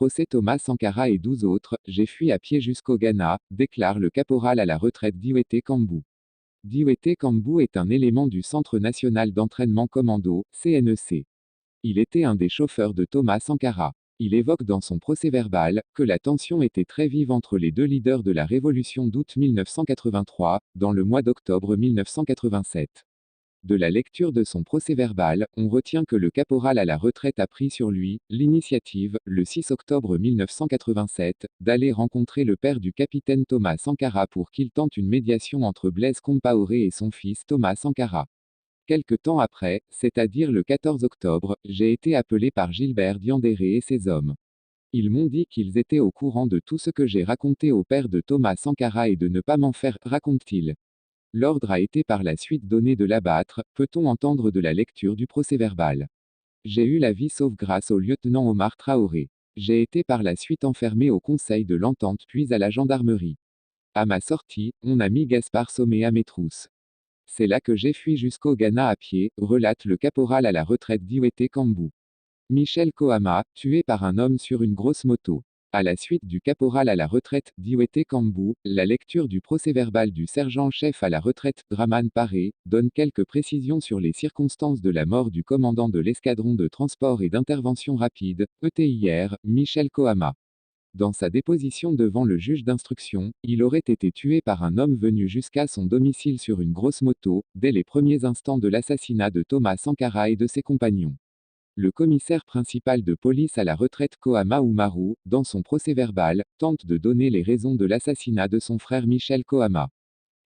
procès Thomas Sankara et 12 autres, j'ai fui à pied jusqu'au Ghana, déclare le caporal à la retraite Diwete Kambu. Diwete Kambu est un élément du Centre national d'entraînement commando, CNEC. Il était un des chauffeurs de Thomas Sankara. Il évoque dans son procès-verbal que la tension était très vive entre les deux leaders de la révolution d'août 1983, dans le mois d'octobre 1987. De la lecture de son procès-verbal, on retient que le caporal à la retraite a pris sur lui l'initiative, le 6 octobre 1987, d'aller rencontrer le père du capitaine Thomas Sankara pour qu'il tente une médiation entre Blaise Compaoré et son fils Thomas Sankara. Quelque temps après, c'est-à-dire le 14 octobre, j'ai été appelé par Gilbert Diandéré et ses hommes. Ils m'ont dit qu'ils étaient au courant de tout ce que j'ai raconté au père de Thomas Sankara et de ne pas m'en faire, raconte-t-il. L'ordre a été par la suite donné de l'abattre, peut-on entendre de la lecture du procès-verbal. J'ai eu la vie sauve grâce au lieutenant Omar Traoré. J'ai été par la suite enfermé au conseil de l'entente puis à la gendarmerie. À ma sortie, on a mis Gaspard Sommet à mes trousses. C'est là que j'ai fui jusqu'au Ghana à pied, relate le caporal à la retraite Diwete Kambu. Michel Kohama, tué par un homme sur une grosse moto. À la suite du caporal à la retraite, Diwete Kambu, la lecture du procès-verbal du sergent-chef à la retraite, Draman Paré, donne quelques précisions sur les circonstances de la mort du commandant de l'escadron de transport et d'intervention rapide, ETIR, Michel Kohama. Dans sa déposition devant le juge d'instruction, il aurait été tué par un homme venu jusqu'à son domicile sur une grosse moto, dès les premiers instants de l'assassinat de Thomas Sankara et de ses compagnons. Le commissaire principal de police à la retraite Kohama Umaru, dans son procès-verbal, tente de donner les raisons de l'assassinat de son frère Michel Kohama.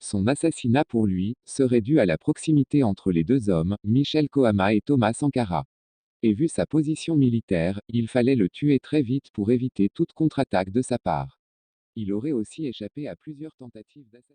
Son assassinat pour lui, serait dû à la proximité entre les deux hommes, Michel Kohama et Thomas Sankara. Et vu sa position militaire, il fallait le tuer très vite pour éviter toute contre-attaque de sa part. Il aurait aussi échappé à plusieurs tentatives d'assassinat.